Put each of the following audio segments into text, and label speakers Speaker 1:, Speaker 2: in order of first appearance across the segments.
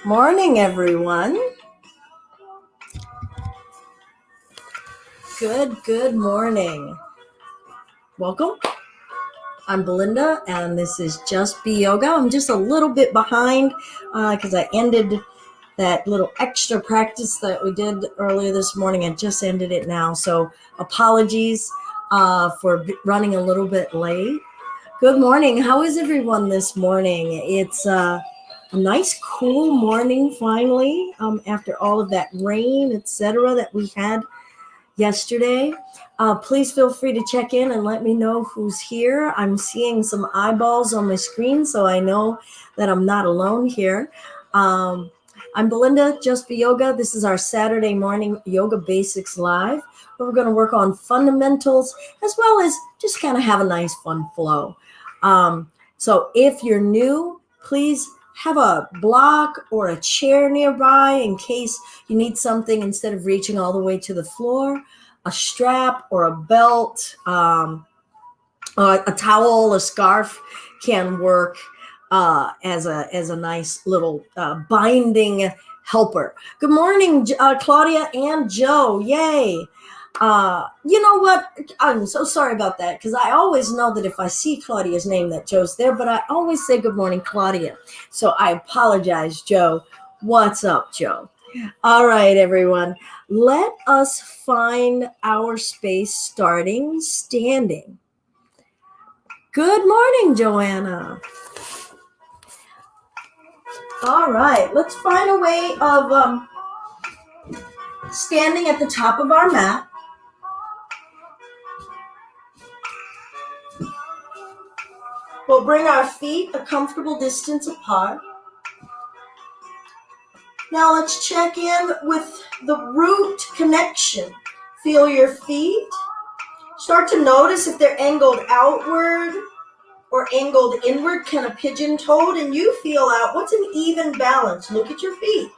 Speaker 1: Morning, everyone. Good morning. Welcome. I'm Belinda, and this is Just Be Yoga. I'm just a little bit behind because I ended that little extra practice that we did earlier this morning. I just ended it now, so apologies for running a little bit late. Good morning. How is everyone this morning? It's a nice, cool morning finally after all of that rain, etc., that we had yesterday. Please feel free to check in and let me know who's here. I'm seeing some eyeballs on my screen, so I know that I'm not alone here. I'm Belinda, Just Be Yoga. This is our Saturday morning Yoga Basics Live, where we're going to work on fundamentals as well as just kind of have a nice fun flow. So if you're new, please have a block or a chair nearby in case you need something instead of reaching all the way to the floor. A strap or a belt, a towel, a scarf can work as a nice little binding helper. Good morning, Claudia and Joe. Yay. You know what? I'm so sorry about that because I always know that if I see Claudia's name that Joe's there, but I always say good morning, Claudia. So I apologize, Joe. What's up, Joe? All right, everyone. Let us find our space starting standing. Good morning, Joanna. All right, let's find a way of standing at the top of our mat. We'll bring our feet a comfortable distance apart. Now let's check in with the root connection. Feel your feet. Start to notice if they're angled outward or angled inward, kind of pigeon-toed, and you feel out what's an even balance. Look at your feet.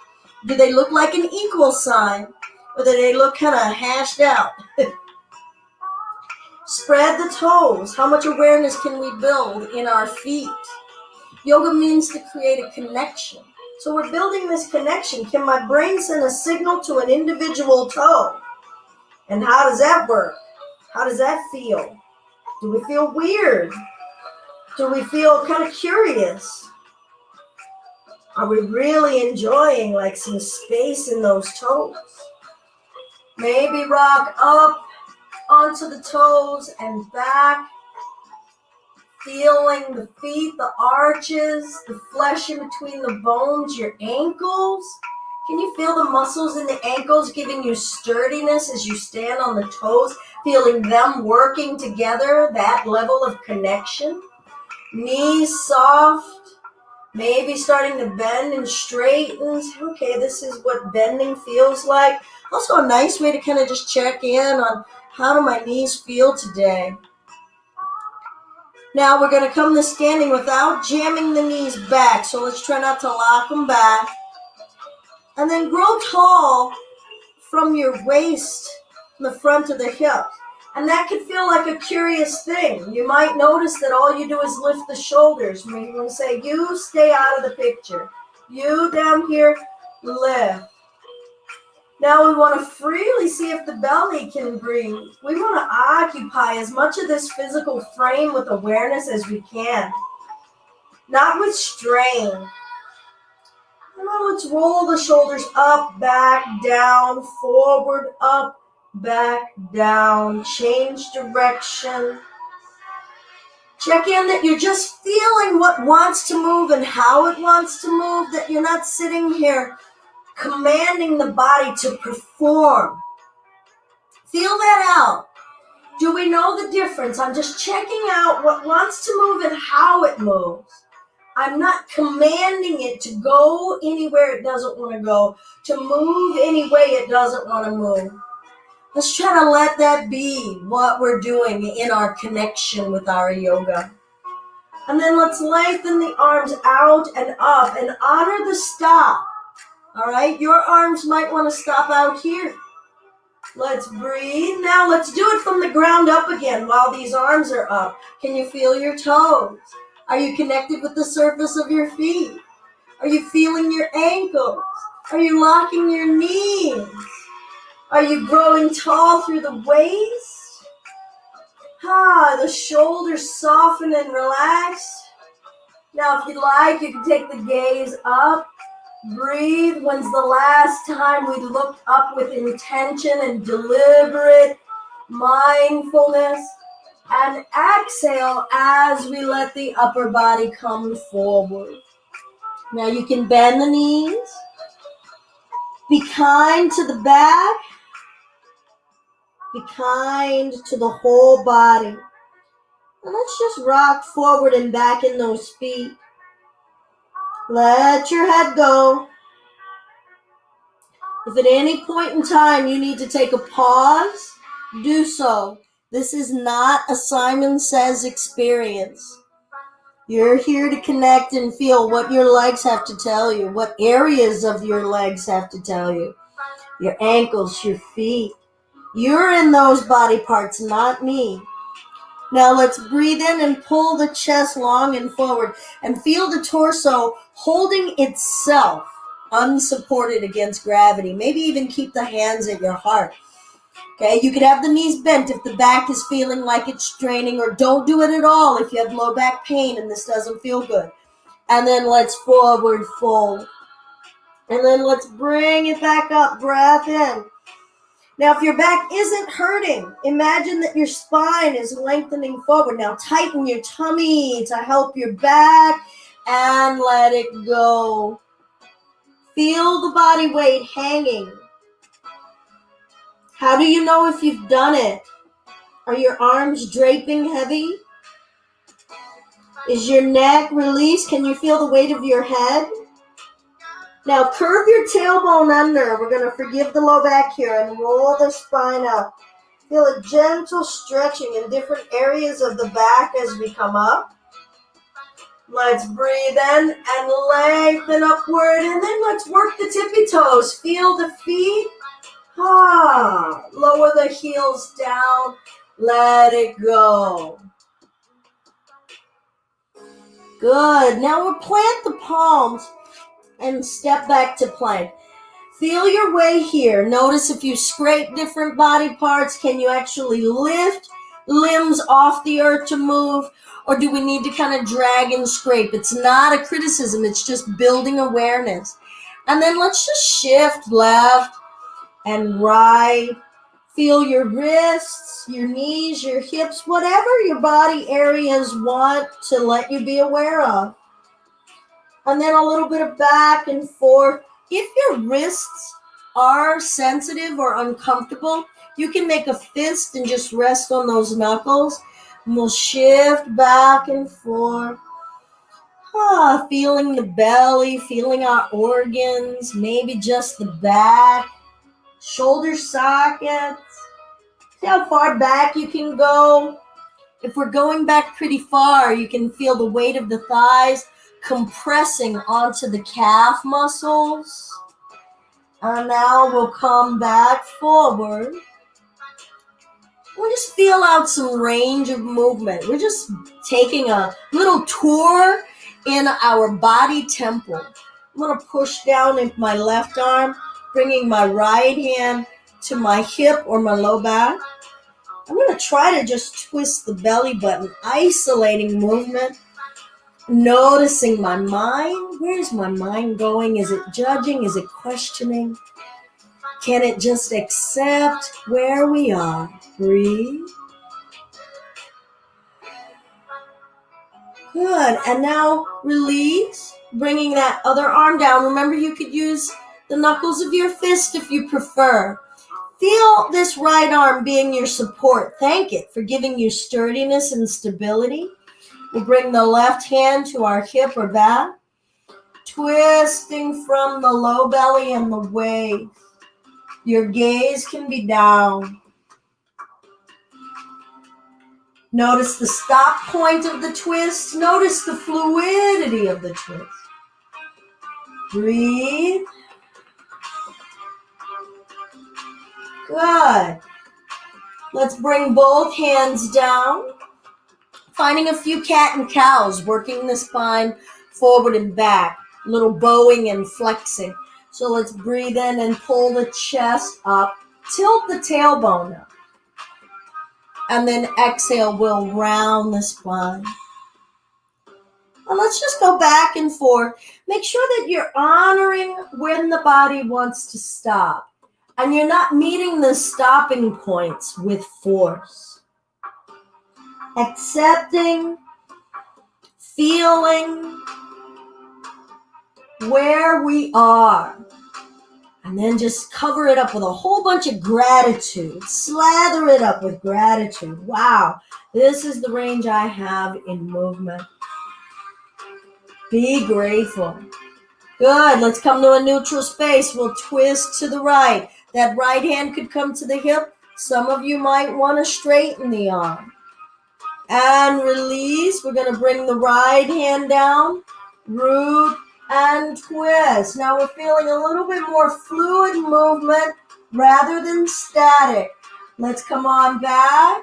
Speaker 1: Do they look like an equal sign, or do they look kind of hashed out? Spread the toes. How much awareness can we build in our feet? Yoga means to create a connection. So we're building this connection. Can my brain send a signal to an individual toe? And how does that work? How does that feel? Do we feel weird? Do we feel kind of curious? Are we really enjoying like some space in those toes? Maybe rock up onto the toes and back. Feeling the feet, the arches, the flesh in between the bones, your ankles. Can you feel the muscles in the ankles giving you sturdiness as you stand on the toes, feeling them working together, that level of connection? Knees soft, maybe starting to bend and straighten. Okay, this is what bending feels like. Also a nice way to kind of just check in on how do my knees feel today. Now we're going to come to standing without jamming the knees back. So let's try not to lock them back. And then grow tall from your waist, the front of the hip. And that could feel like a curious thing. You might notice that all you do is lift the shoulders. Maybe we'll say, you stay out of the picture. You down here, lift. Now we want to freely see if the belly can breathe. We want to occupy as much of this physical frame with awareness as we can. Not with strain. Now let's roll the shoulders up, back, down, forward, up, back, down. Change direction. Check in that you're just feeling what wants to move and how it wants to move, that you're not sitting here commanding the body to perform. Feel that out. Do we know the difference? I'm just checking out what wants to move and how it moves. I'm not commanding it to go anywhere it doesn't want to go, to move any way it doesn't want to move. Let's try to let that be what we're doing in our connection with our yoga. And then let's lengthen the arms out and up and honor the stop. All right, your arms might want to stop out here. Let's breathe. Now let's do it from the ground up again while these arms are up. Can you feel your toes? Are you connected with the surface of your feet? Are you feeling your ankles? Are you locking your knees? Are you growing tall through the waist? The shoulders soften and relax. Now, if you'd like, you can take the gaze up. Breathe. When's the last time we looked up with intention and deliberate mindfulness? And exhale as we let the upper body come forward. Now you can bend the knees. Be kind to the back. Be kind to the whole body. And let's just rock forward and back in those feet. Let your head go. If at any point in time you need to take a pause, do so. This is not a Simon Says experience. You're here to connect and feel what your legs have to tell you, what areas of your legs have to tell you. Your ankles, your feet. You're in those body parts, not me. Now let's breathe in and pull the chest long and forward and feel the torso holding itself unsupported against gravity. Maybe even keep the hands at your heart. Okay, you could have the knees bent if the back is feeling like it's straining, or don't do it at all if you have low back pain and this doesn't feel good. And then let's forward fold. And then let's bring it back up, breath in. Now, if your back isn't hurting, imagine that your spine is lengthening forward. Now, tighten your tummy to help your back and let it go. Feel the body weight hanging. How do you know if you've done it? Are your arms draping heavy? Is your neck released? Can you feel the weight of your head? Now curve your tailbone under. We're going to forgive the low back here and roll the spine up. Feel a gentle stretching in different areas of the back as we come up. Let's breathe in and lengthen upward, and then let's work the tippy toes. Feel the feet. Lower the heels down. Let it go. Good. Now we'll plant the palms and step back to plank. Feel your way here. Notice if you scrape different body parts, can you actually lift limbs off the earth to move? Or do we need to kind of drag and scrape? It's not a criticism. It's just building awareness. And then let's just shift left and right. Feel your wrists, your knees, your hips, whatever your body areas want to let you be aware of. And then a little bit of back and forth. If your wrists are sensitive or uncomfortable, you can make a fist and just rest on those knuckles. And we'll shift back and forth. Feeling the belly, feeling our organs, maybe just the back, shoulder sockets. See how far back you can go. If we're going back pretty far, you can feel the weight of the thighs compressing onto the calf muscles. And now we'll come back forward. We'll just feel out some range of movement. We're just taking a little tour in our body temple. I'm going to push down with my left arm, bringing my right hand to my hip or my low back. I'm going to try to just twist the belly button, isolating movement, noticing my mind. Where's my mind going? Is it judging? Is it questioning? Can it just accept where we are? Breathe. Good. And now release, bringing that other arm down. Remember, you could use the knuckles of your fist if you prefer. Feel this right arm being your support. Thank it for giving you sturdiness and stability. We'll bring the left hand to our hip or back, twisting from the low belly and the waist. Your gaze can be down. Notice the stop point of the twist. Notice the fluidity of the twist. Breathe. Good. Let's bring both hands down. Finding a few cat and cows, working the spine forward and back. little bowing and flexing. So let's breathe in and pull the chest up, tilt the tailbone up. And then exhale, we'll round the spine. And let's just go back and forth. Make sure that you're honoring when the body wants to stop. And you're not meeting the stopping points with force. Accepting, feeling where we are. And then just cover it up with a whole bunch of gratitude. Slather it up with gratitude. Wow, this is the range I have in movement. Be grateful. Good. Let's come to a neutral space. We'll twist to the right. That right hand could come to the hip. Some of you might want to straighten the arm. And release. We're going to bring the right hand down. Root and twist. Now we're feeling a little bit more fluid movement rather than static. Let's come on back.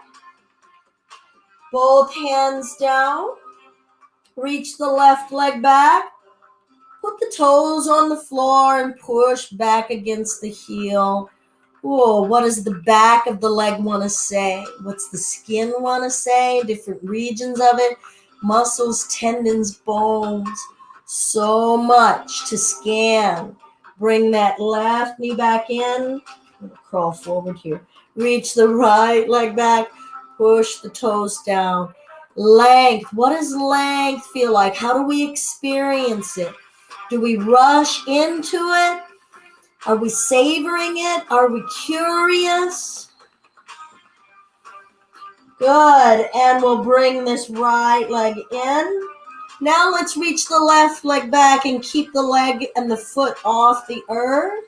Speaker 1: Both hands down. Reach the left leg back. Put the toes on the floor and push back against the heel. Whoa, what does the back of the leg want to say? What's the skin want to say? Different regions of it. Muscles, tendons, bones. So much to scan. Bring that left knee back in. I'm going to crawl forward here. Reach the right leg back. Push the toes down. Length. What does length feel like? How do we experience it? Do we rush into it? Are we savoring it? Are we curious? Good. And we'll bring this right leg in. Now let's reach the left leg back and keep the leg and the foot off the earth.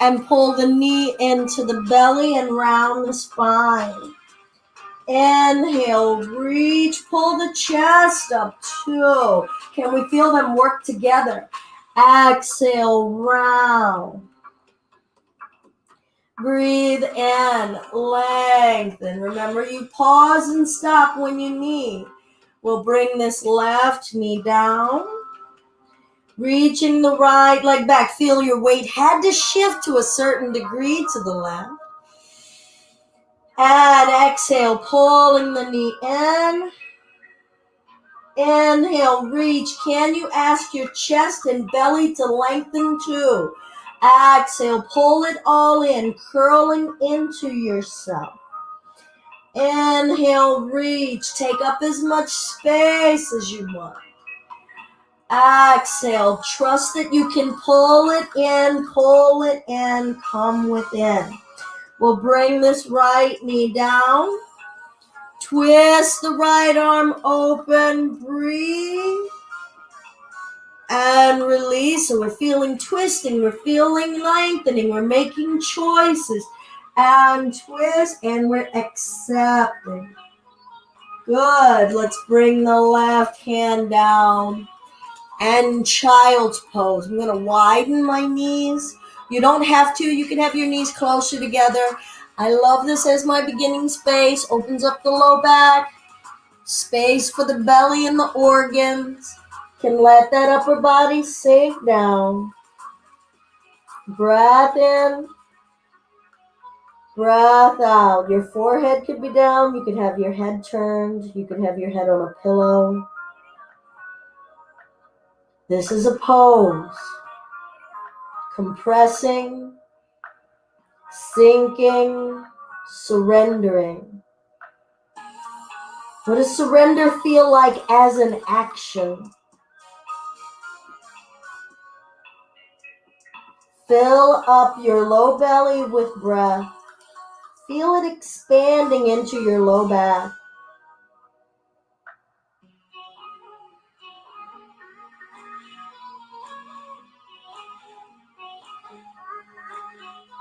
Speaker 1: And pull the knee into the belly and round the spine. Inhale, reach, pull the chest up, 2. Can we feel them work together? Exhale, round. Breathe in, lengthen. Remember, you pause and stop when you need. We'll bring this left knee down. Reaching the right leg back. Feel your weight had to shift to a certain degree to the left. And exhale, pulling the knee in. Inhale, reach. Can you ask your chest and belly to lengthen too? Exhale, pull it all in, curling into yourself. Inhale, reach. Take up as much space as you want. Exhale, trust that you can pull it in, come within. We'll bring this right knee down. Twist the right arm open. Breathe. And release. So we're feeling twisting. We're feeling lengthening. We're making choices. And twist. And we're accepting. Good. Let's bring the left hand down. And child's pose. I'm going to widen my knees. You don't have to. You can have your knees closer together. I love this as my beginning space. Opens up the low back. Space for the belly and the organs. Can let that upper body sink down. Breath in. Breath out. Your forehead could be down. You could have your head turned. You could have your head on a pillow. This is a pose. Compressing, sinking, surrendering. What does surrender feel like as an action? Fill up your low belly with breath. Feel it expanding into your low back.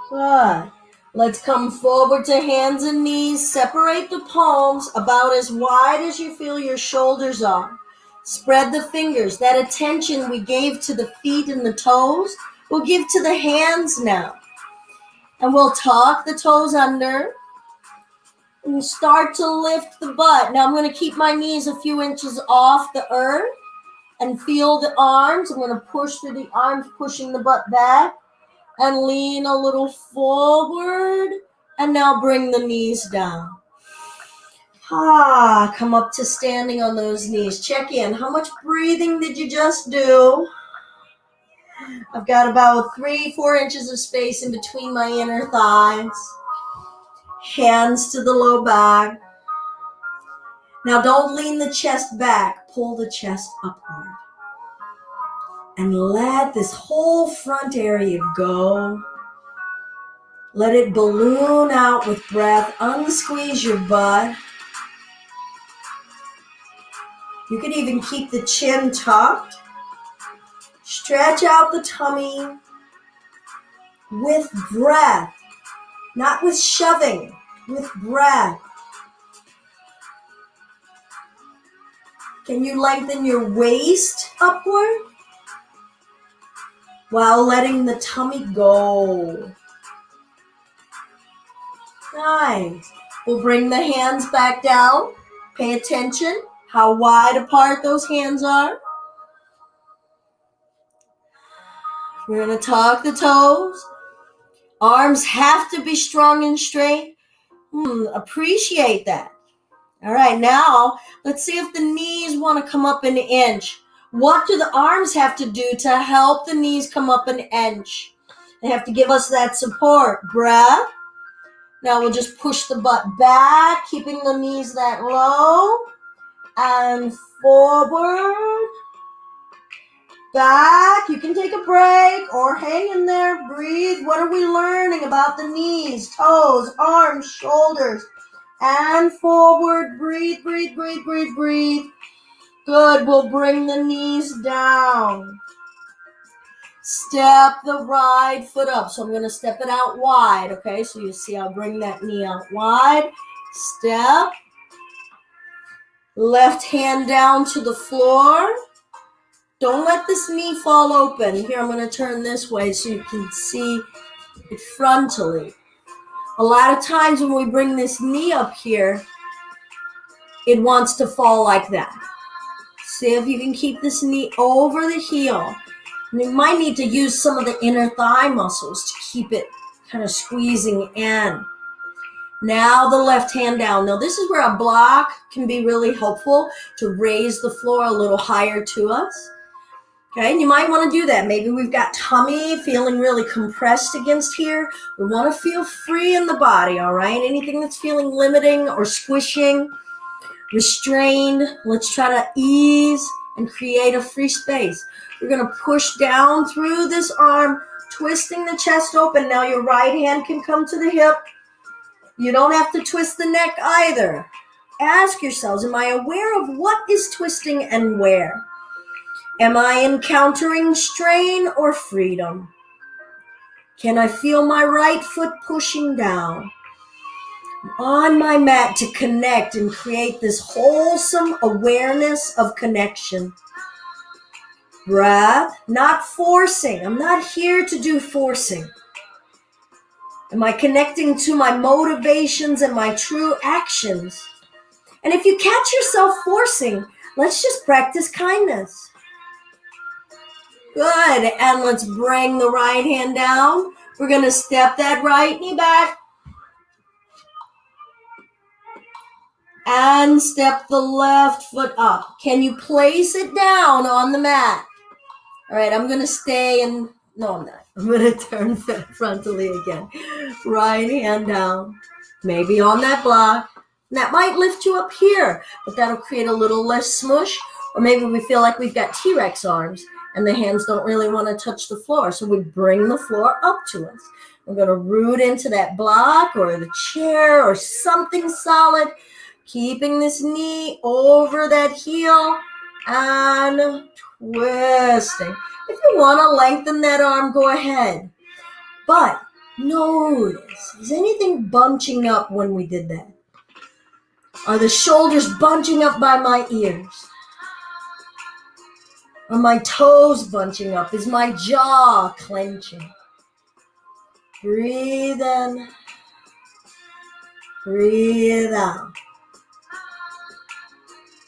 Speaker 1: Good. Let's come forward to hands and knees. Separate the palms about as wide as you feel your shoulders are. Spread the fingers. That attention we gave to the feet and the toes, we'll give to the hands now. And we'll tuck the toes under and start to lift the butt. Now I'm going to keep my knees a few inches off the earth. and feel the arms. I'm going to push through the arms, pushing the butt back, and lean a little forward. And now bring the knees down. Come up to standing on those knees. Check in. How much breathing did you just do? I've got about 3-4 inches of space in between my inner thighs. Hands to the low back. Now don't lean the chest back. Pull the chest upward. And let this whole front area go. Let it balloon out with breath. Unsqueeze your butt. You can even keep the chin tucked. Stretch out the tummy with breath, not with shoving, with breath. Can you lengthen your waist upward while letting the tummy go? Nice. We'll bring the hands back down. Pay attention how wide apart those hands are. We're going to tuck the toes. Arms have to be strong and straight. Appreciate that. All right, now let's see if the knees want to come up an inch. What do the arms have to do to help the knees come up an inch? They have to give us that support. Breath. Now we'll just push the butt back, keeping the knees that low. And forward. Back. You can take a break or hang in there. Breathe. What are we learning about the knees, toes, arms, shoulders? And forward. Breathe, breathe, breathe, breathe, breathe. Good. We'll bring the knees down. Step the right foot up. So I'm going to step it out wide. Okay, so you see I'll bring that knee out wide. Step. Left hand down to the floor. Don't let this knee fall open. Here, I'm going to turn this way so you can see it frontally. A lot of times when we bring this knee up here, it wants to fall like that. See if you can keep this knee over the heel. And you might need to use some of the inner thigh muscles to keep it kind of squeezing in. Now the left hand down. Now this is where a block can be really helpful to raise the floor a little higher to us. Okay, and you might want to do that. Maybe we've got tummy feeling really compressed against here. We want to feel free in the body, all right? Anything that's feeling limiting or squishing, restrained, let's try to ease and create a free space. We're going to push down through this arm, twisting the chest open. Now your right hand can come to the hip. You don't have to twist the neck either. Ask yourselves, am I aware of what is twisting and where? Am I encountering strain or freedom? Can I feel my right foot pushing down? I'm on my mat to connect and create this wholesome awareness of connection. Breath, not forcing. I'm not here to do forcing. Am I connecting to my motivations and my true actions? And if you catch yourself forcing, let's just practice kindness. Good. And let's bring the right hand down. We're going to step that right knee back. And step the left foot up. Can you place it down on the mat? All right, I'm going to stay and... No, I'm not. I'm going to turn frontally again. Right hand down. Maybe on that block. And that might lift you up here, but that'll create a little less smush. Or maybe we feel like we've got T-Rex arms and the hands don't really want to touch the floor. So we bring the floor up to us. We're going to root into that block or the chair or something solid, keeping this knee over that heel and twisting. If you want to lengthen that arm, go ahead. But notice, is anything bunching up when we did that? Are the shoulders bunching up by my ears? Are my toes bunching up? Is my jaw clenching? Breathe in. Breathe out.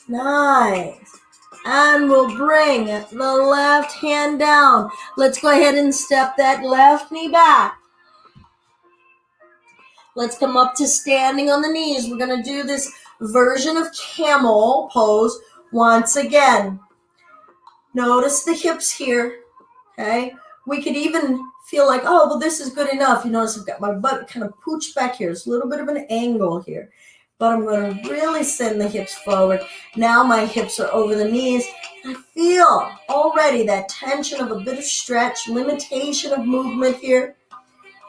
Speaker 1: Nice. And we'll bring the left hand down. Let's go ahead and step that left knee back. Let's come up to standing on the knees. We're going to do this version of camel pose once again. Notice the hips here, okay? We could even feel like, oh, well, this is good enough. You notice I've got my butt kind of pooched back here. It's a little bit of an angle here. But I'm going to really send the hips forward. Now my hips are over the knees. I feel already that tension of a bit of stretch, limitation of movement here.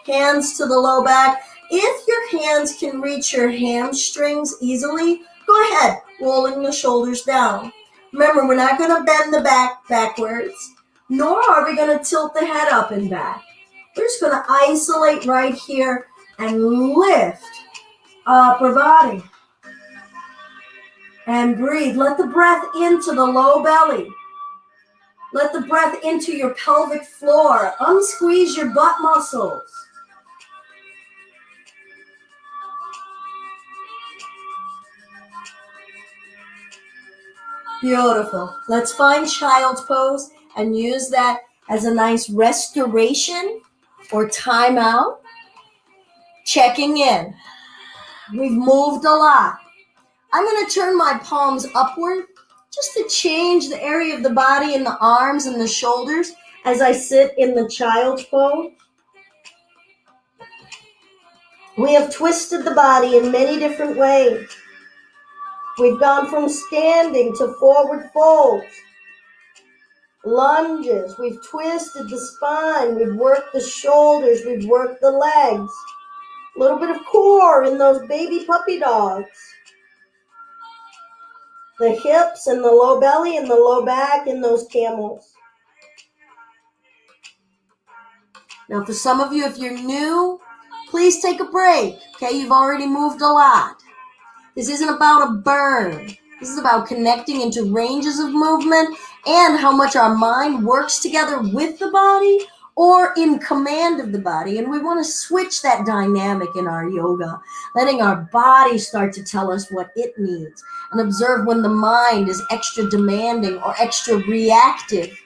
Speaker 1: Hands to the low back. If your hands can reach your hamstrings easily, go ahead, rolling the shoulders down. Remember, we're not going to bend the back backwards, nor are we going to tilt the head up and back. We're just going to isolate right here and lift upper body. And breathe. Let the breath into the low belly. Let the breath into your pelvic floor. Unsqueeze your butt muscles. Beautiful. Let's find child's pose and use that as a nice restoration or timeout. Checking in. We've moved a lot. I'm going to turn my palms upward just to change the area of the body and the arms and the shoulders as I sit in the child's pose. We have twisted the body in many different ways. We've gone from standing to forward folds, lunges. We've twisted the spine. We've worked the shoulders. We've worked the legs. A little bit of core in those baby puppy dogs. The hips and the low belly and the low back in those camels. Now, for some of you, if you're new, please take a break. Okay, you've already moved a lot. This isn't about a burn. This is about connecting into ranges of movement and how much our mind works together with the body or in command of the body. And we want to switch that dynamic in our yoga, letting our body start to tell us what it needs and observe when the mind is extra demanding or extra reactive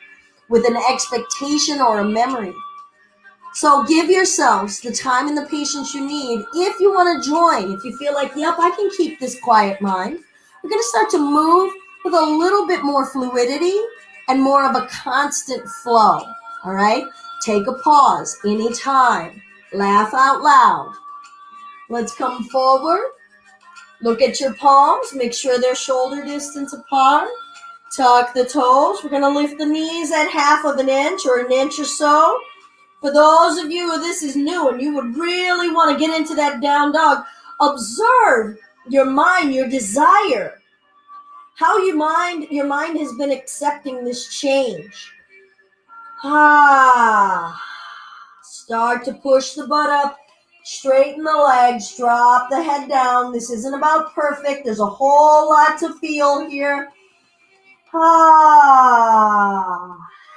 Speaker 1: with an expectation or a memory. So give yourselves the time and the patience you need. If you want to join, if you feel like, yep, I can keep this quiet mind, we're going to start to move with a little bit more fluidity and more of a constant flow. All right? Take a pause anytime. Laugh out loud. Let's come forward. Look at your palms. Make sure they're shoulder distance apart. Tuck the toes. We're going to lift the knees at 1/2 inch or an inch or so. For those of you who this is new and you would really want to get into that down dog, observe your mind, your desire, how your mind has been accepting this change. Start to push the butt up, straighten the legs, drop the head down. This isn't about perfect. There's a whole lot to feel here.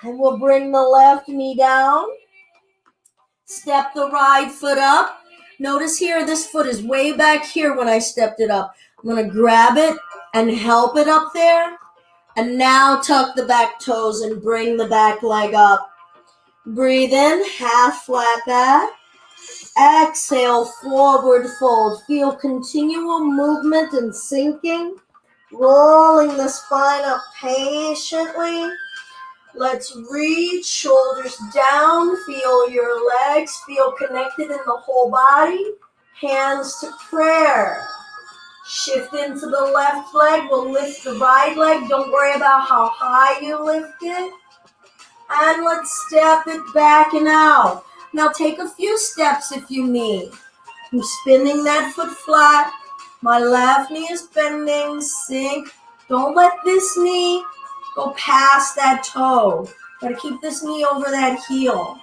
Speaker 1: And we'll bring the left knee down. Step the right foot up. Notice here, this foot is way back here when I stepped it up. I'm going to grab it and help it up there. And now tuck the back toes and bring the back leg up. Breathe in, half flat back. Exhale, forward fold. Feel continual movement and sinking. Rolling the spine up patiently. Let's reach, shoulders down, feel your legs, feel connected in the whole body. Hands to prayer. Shift into the left leg, we'll lift the right leg. Don't worry about how high you lift it. And let's step it back and out. Now take a few steps if you need. I'm spinning that foot flat. My left knee is bending, sink. Don't let this knee go past that toe. Gotta keep this knee over that heel.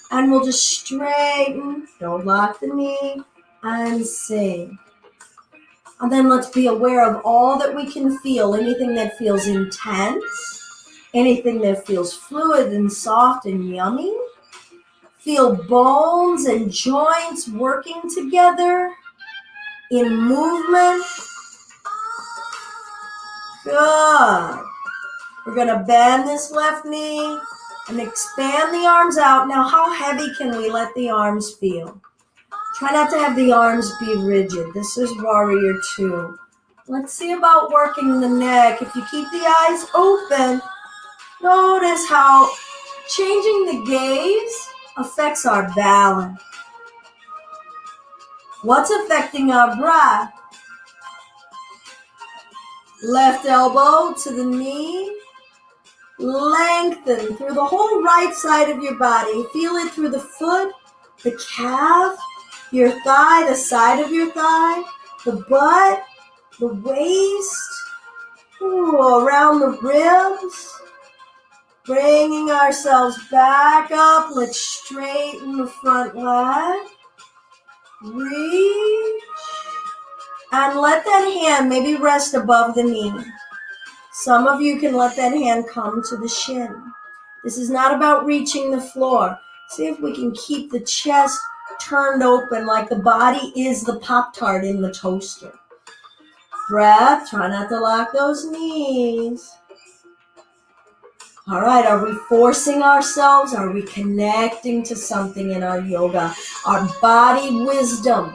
Speaker 1: And we'll just straighten, don't lock the knee, and sink. And then let's be aware of all that we can feel. Anything that feels intense, anything that feels fluid and soft and yummy. Feel bones and joints working together in movement. Good. We're going to bend this left knee and expand the arms out. Now, how heavy can we let the arms feel? Try not to have the arms be rigid. This is warrior two. Let's see about working the neck. If you keep the eyes open, notice how changing the gaze affects our balance. What's affecting our breath? Left elbow to the knee. Lengthen through the whole right side of your body. Feel it through the foot, the calf, your thigh, the side of your thigh, the butt, the waist, around the ribs. Bringing ourselves back up. Let's straighten the front leg. Reach. And let that hand maybe rest above the knee. Some of you can let that hand come to the shin. This is not about reaching the floor. See if we can keep the chest turned open like the body is the Pop-Tart in the toaster. Breath. Try not to lock those knees. All right, are we forcing ourselves? Are we connecting to something in our yoga? Our body wisdom.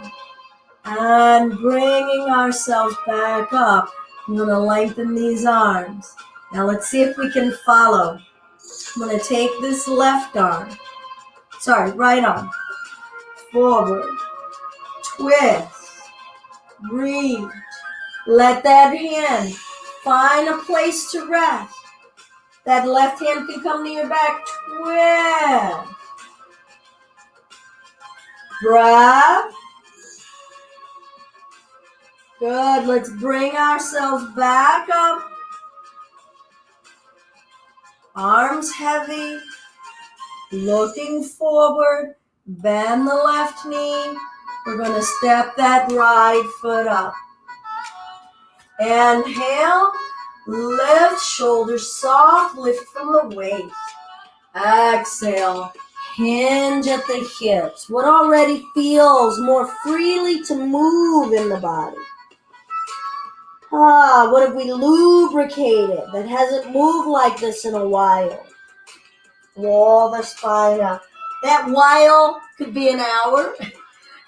Speaker 1: And bringing ourselves back up. I'm going to lengthen these arms. Now let's see if we can follow. I'm going to take this right arm. Forward. Twist. Reach. Let that hand find a place to rest. That left hand can come to your back. Twist. Breath. Good. Let's bring ourselves back up. Arms heavy. Looking forward. Bend the left knee. We're going to step that right foot up. Inhale. Lift. Shoulders soft. Lift from the waist. Exhale. Hinge at the hips. What already feels more freely to move in the body? What have we lubricated that hasn't moved like this in a while? Wall the spine up. That while could be an hour.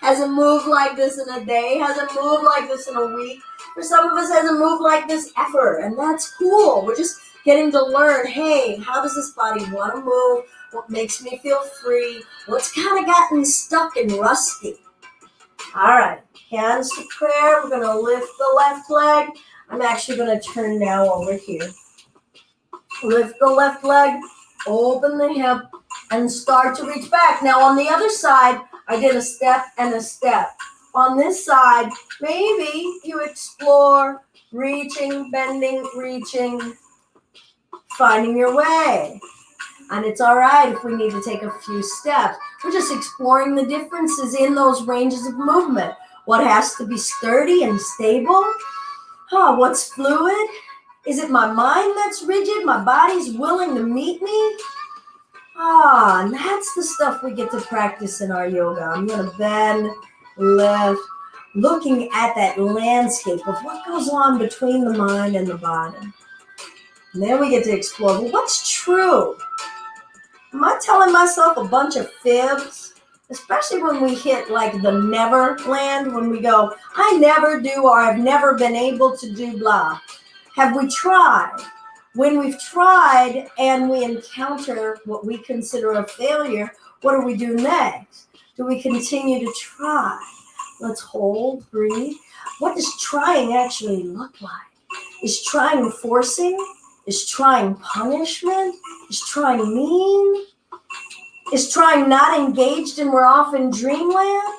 Speaker 1: Hasn't moved like this in a day. Hasn't moved like this in a week. For some of us, hasn't moved like this ever. And that's cool. We're just getting to learn, hey, how does this body want to move? What makes me feel free? What's kind of gotten stuck and rusty? All right. Hands to prayer. We're going to lift the left leg. I'm actually going to turn now over here. Lift the left leg, open the hip, and start to reach back. Now on the other side, I did a step and a step. On this side, maybe you explore reaching, bending, reaching, finding your way. And it's all right if we need to take a few steps. We're just exploring the differences in those ranges of movement. What has to be sturdy and stable? What's fluid? Is it my mind that's rigid? My body's willing to meet me? And that's the stuff we get to practice in our yoga. I'm going to bend, lift, looking at that landscape of what goes on between the mind and the body. And then we get to explore, well, what's true? Am I telling myself a bunch of fibs? Especially when we hit like the never land, when we go, I never do, or I've never been able to do blah. Have we tried? When we've tried and we encounter what we consider a failure, what do we do next? Do we continue to try? Let's hold, breathe. What does trying actually look like? Is trying forcing? Is trying punishment? Is trying mean? Is trying not engaged and we're off in dreamland?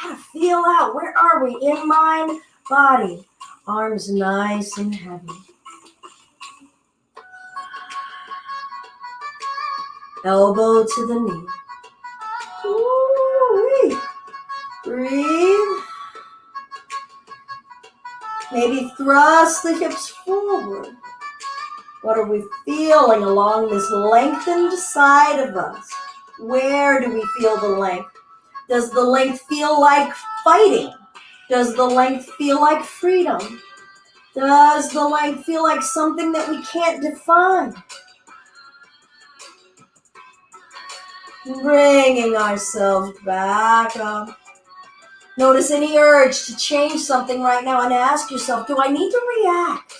Speaker 1: Gotta feel out. Where are we? In mind, body. Arms nice and heavy. Elbow to the knee. Ooh-wee. Breathe. Maybe thrust the hips forward. What are we feeling along this lengthened side of us? Where do we feel the length? Does the length feel like fighting? Does the length feel like freedom? Does the length feel like something that we can't define? Bringing ourselves back up. Notice any urge to change something right now and ask yourself, do I need to react?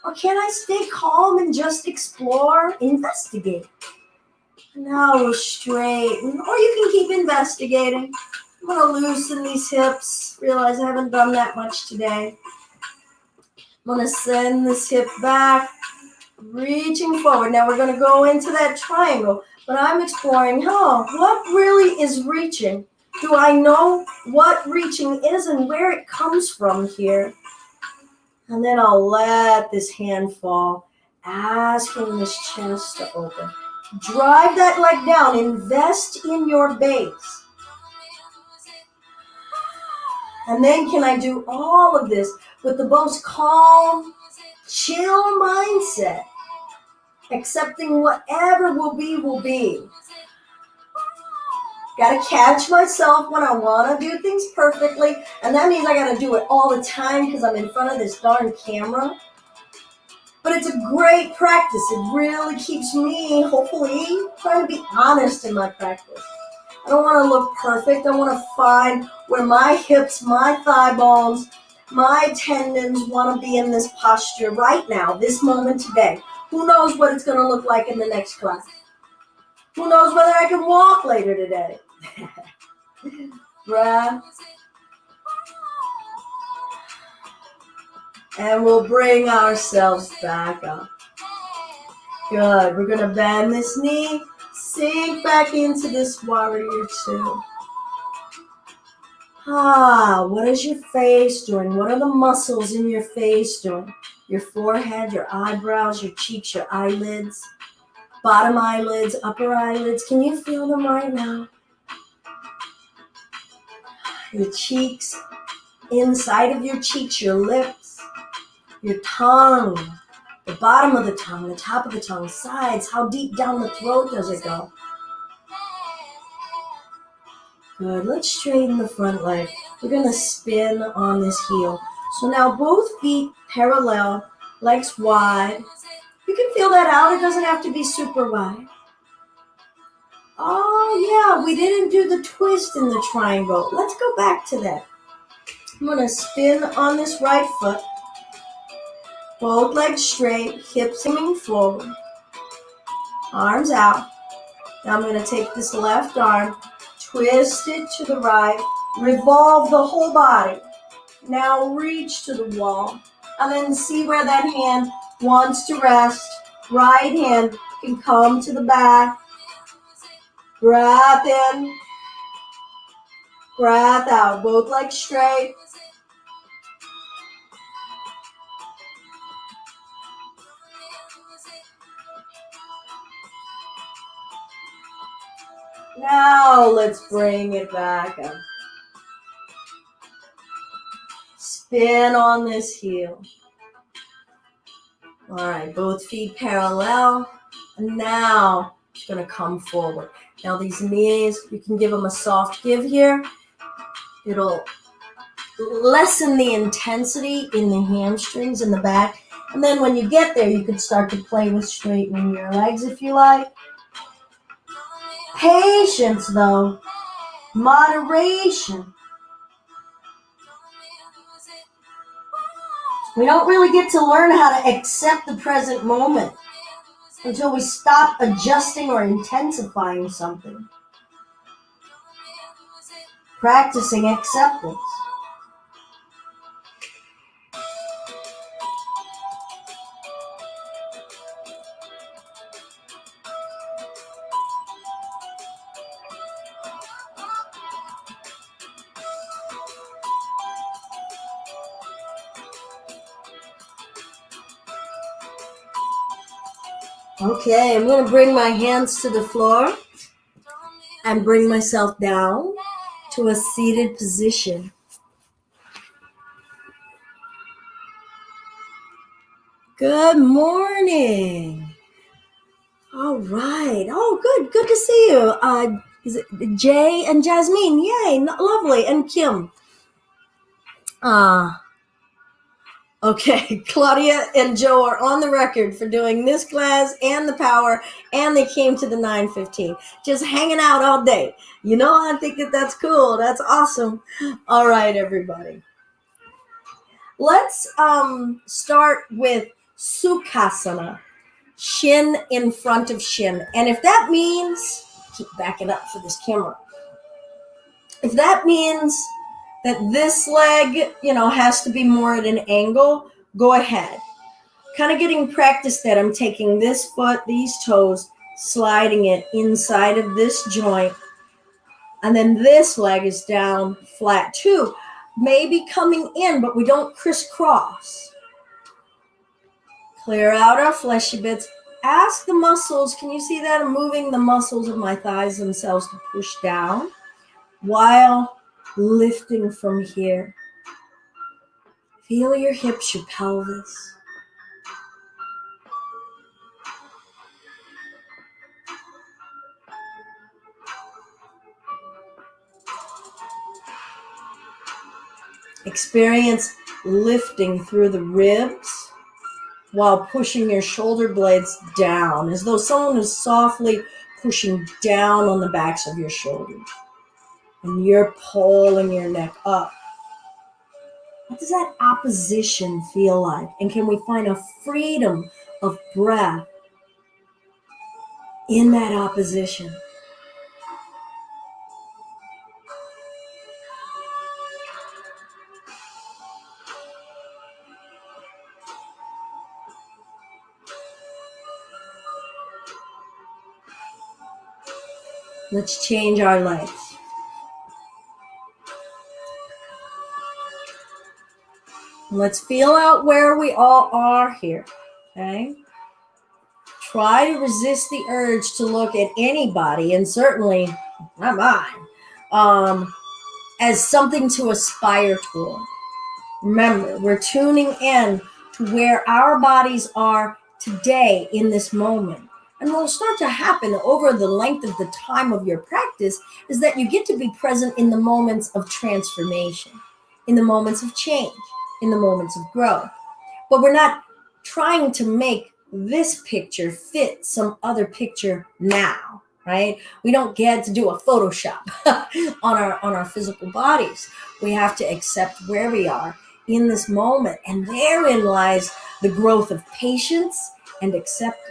Speaker 1: Or can I stay calm and just explore, investigate? Now we'll straighten, or you can keep investigating. I'm going to loosen these hips. Realize I haven't done that much today. I'm going to send this hip back, reaching forward. Now we're going to go into that triangle, but I'm exploring, what really is reaching? Do I know what reaching is and where it comes from here? And then I'll let this hand fall, asking this chest to open. Drive that leg down. Invest in your base. And then can I do all of this with the most calm, chill mindset, accepting whatever will be, will be. Got to catch myself when I want to do things perfectly, and that means I got to do it all the time because I'm in front of this darn camera. But it's a great practice. It really keeps me, hopefully, trying to be honest in my practice. I don't want to look perfect. I want to find where my hips, my thigh bones, my tendons want to be in this posture right now, this moment today. Who knows what it's going to look like in the next class? Who knows whether I can walk later today? Breath. And we'll bring ourselves back up. Good. We're going to bend this knee. Sink back into this warrior two. What is your face doing? What are the muscles in your face doing? Your forehead, your eyebrows, your cheeks, your eyelids, bottom eyelids, upper eyelids. Can you feel them right now? Your cheeks, inside of your cheeks, your lips, your tongue, the bottom of the tongue, the top of the tongue, sides. How deep down the throat does it go? Good. Let's straighten the front leg. We're going to spin on this heel. So now both feet parallel, legs wide. You can feel that out. It doesn't have to be super wide. Oh, yeah. We didn't do the twist in the triangle. Let's go back to that. I'm going to spin on this right foot. Both legs straight, hips coming forward. Arms out. Now I'm going to take this left arm, twist it to the right, revolve the whole body. Now reach to the wall, and then see where that hand wants to rest. Right hand can come to the back. Breath in, breath out. Both legs straight. Now let's bring it back up. Spin on this heel. All right, both feet parallel. And now it's going to come forward. Now these knees, you can give them a soft give here. It'll lessen the intensity in the hamstrings in the back. And then when you get there, you can start to play with straightening your legs if you like. Patience, though. Moderation. We don't really get to learn how to accept the present moment until we stop adjusting or intensifying something. Practicing acceptance. Okay, I'm going to bring my hands to the floor and bring myself down to a seated position. Good morning. All right. Oh, good. Good to see you. Is it Jay and Jasmine? Yay, lovely. And Kim. Okay, Claudia and Joe are on the record for doing this class and the power, and they came to the 9:15. Just hanging out all day. You know, I think that's cool. That's awesome. All right, everybody. Let's start with Sukhasana, shin in front of shin. And if that means, keep backing up for this camera. If that means that this leg, has to be more at an angle, go ahead. Kind of getting practice that I'm taking this foot, these toes, sliding it inside of this joint. And then this leg is down flat too. Maybe coming in, but we don't crisscross. Clear out our fleshy bits. Ask the muscles, can you see that? I'm moving the muscles of my thighs themselves to push down while lifting from here. Feel your hips, your pelvis. Experience lifting through the ribs while pushing your shoulder blades down, as though someone is softly pushing down on the backs of your shoulders. And you're pulling your neck up. What does that opposition feel like? And can we find a freedom of breath in that opposition? Let's change our legs. Let's feel out where we all are here, okay? Try to resist the urge to look at anybody, and certainly not mine, as something to aspire toward. Remember, we're tuning in to where our bodies are today in this moment. And what will start to happen over the length of the time of your practice is that you get to be present in the moments of transformation, in the moments of change, in the moments of growth. But we're not trying to make this picture fit some other picture now, right? We don't get to do a Photoshop on our physical bodies. We have to accept where we are in this moment, and therein lies the growth of patience and acceptance.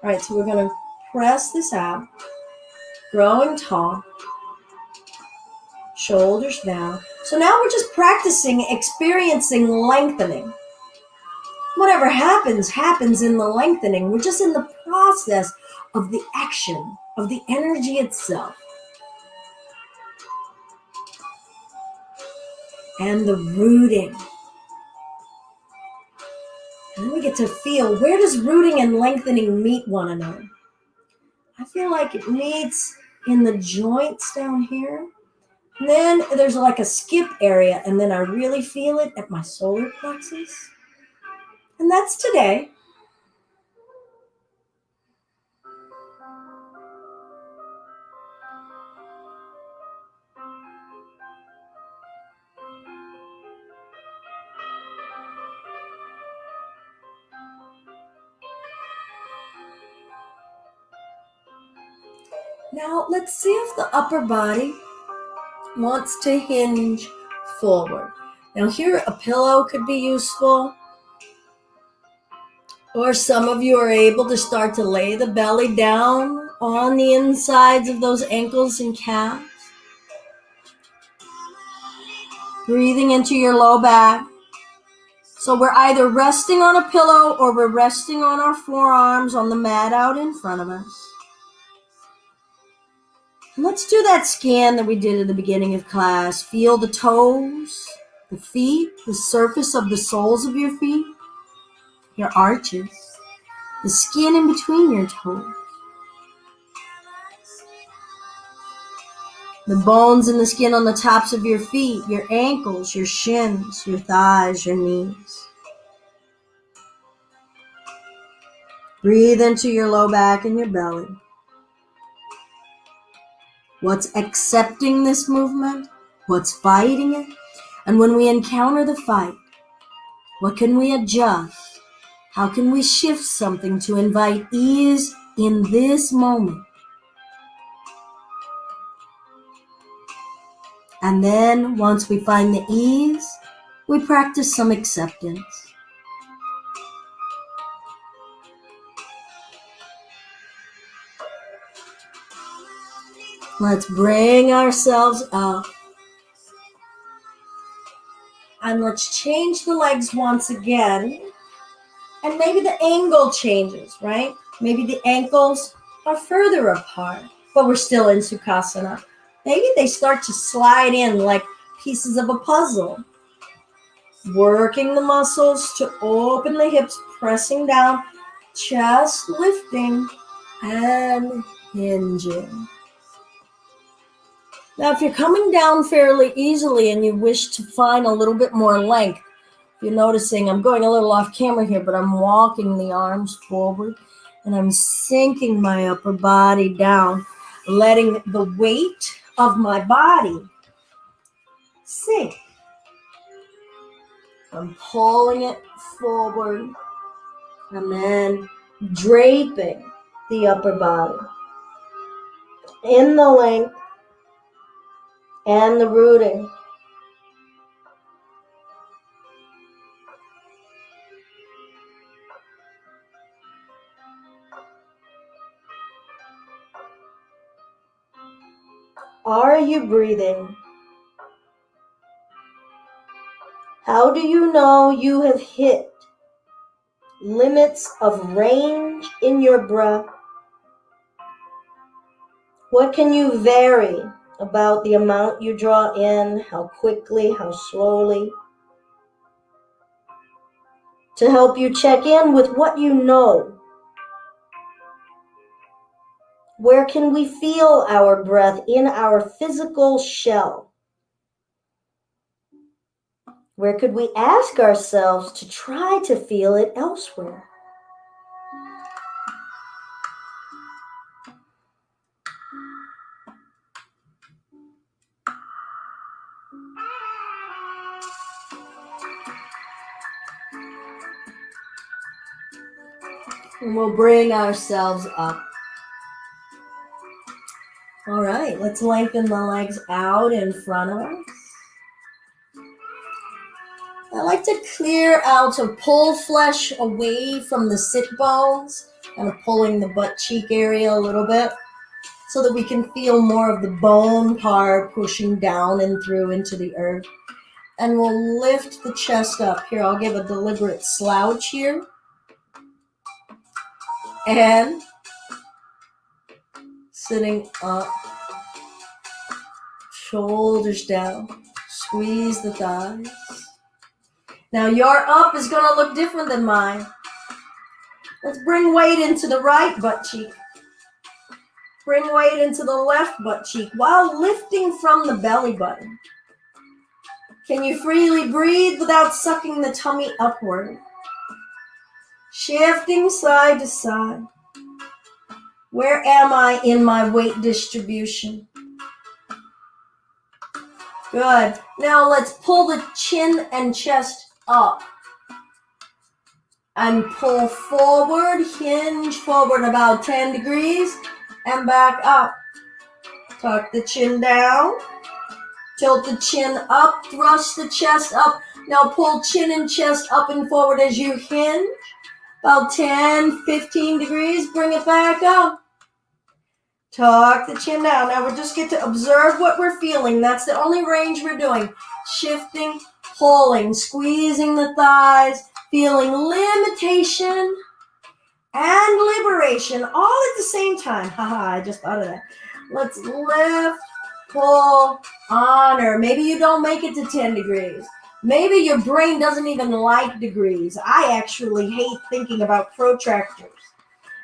Speaker 1: All right, so we're going to press this out, growing tall, shoulders down. So now we're just practicing experiencing lengthening. Whatever happens, happens in the lengthening. We're just in the process of the action, of the energy itself. And the rooting. And then we get to feel, where does rooting and lengthening meet one another? I feel like it meets in the joints down here. And then there's like a skip area, and then I really feel it at my solar plexus. And that's today. Now let's see if the upper body wants to hinge forward. Now here a pillow could be useful, or some of you are able to start to lay the belly down on the insides of those ankles and calves. Breathing into your low back. So we're either resting on a pillow or we're resting on our forearms on the mat out in front of us. Let's do that scan that we did at the beginning of class. Feel the toes, the feet, the surface of the soles of your feet, your arches, the skin in between your toes, the bones and the skin on the tops of your feet, your ankles, your shins, your thighs, your knees. Breathe into your low back and your belly. What's accepting this movement? What's fighting it? And when we encounter the fight, What can we adjust? How can we shift something to invite ease in this moment? And then, once we find the ease, we practice some acceptance. Let's bring ourselves up. And let's change the legs once again. And maybe the angle changes, right? Maybe the ankles are further apart, but we're still in Sukhasana. Maybe they start to slide in like pieces of a puzzle. Working the muscles to open the hips, pressing down, chest lifting, and hinging. Now, if you're coming down fairly easily and you wish to find a little bit more length, you're noticing I'm going a little off camera here, but I'm walking the arms forward and I'm sinking my upper body down, letting the weight of my body sink. I'm pulling it forward and then draping the upper body in the length and the rooting. Are you breathing? How do you know you have hit limits of range in your breath? What can you vary about the amount you draw in, how quickly, how slowly? To help you check in with what you know. Where can we feel our breath in our physical shell? Where could we ask ourselves to try to feel it elsewhere? And we'll bring ourselves up. All right, let's lengthen the legs out in front of us. I like to clear out or pull flesh away from the sit bones, kind of pulling the butt cheek area a little bit so that we can feel more of the bone part pushing down and through into the earth. And we'll lift the chest up. Here, I'll give a deliberate slouch here. And sitting up, shoulders down, squeeze the thighs. Now your up is going to look different than mine. Let's bring weight into the right butt cheek. Bring weight into the left butt cheek while lifting from the belly button. Can you freely breathe without sucking the tummy upward? Shifting side to side. Where am I in my weight distribution? Good. Now let's pull the chin and chest up. And pull forward, hinge forward about 10 degrees, and back up. Tuck the chin down. Tilt the chin up, thrust the chest up. Now pull chin and chest up and forward as you hinge. About 10, 15 degrees, bring it back up. Tuck the chin down. Now we just get to observe what we're feeling. That's the only range we're doing. Shifting, pulling, squeezing the thighs, feeling limitation and liberation all at the same time. Haha, I just thought of that. Let's lift, pull, honor. Maybe you don't make it to 10 degrees. Maybe your brain doesn't even like degrees. I actually hate thinking about protractors.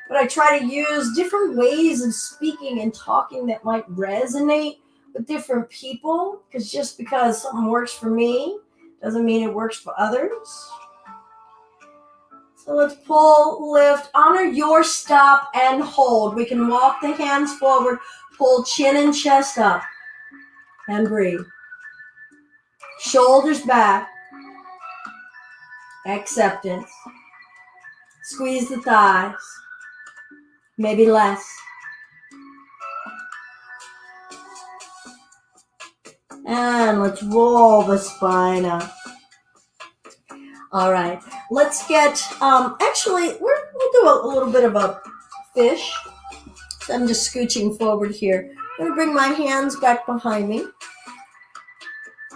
Speaker 1: But I try to use different ways of speaking and talking that might resonate with different people. Because just because something works for me doesn't mean it works for others. So let's pull, lift, honor your stop and hold. We can walk the hands forward, pull chin and chest up, and breathe. Shoulders back. acceptance. Squeeze the thighs, maybe less. And let's roll the spine up. All right, let's get, actually, we'll do a little bit of a fish. So I'm just scooching forward here. I'm gonna bring my hands back behind me.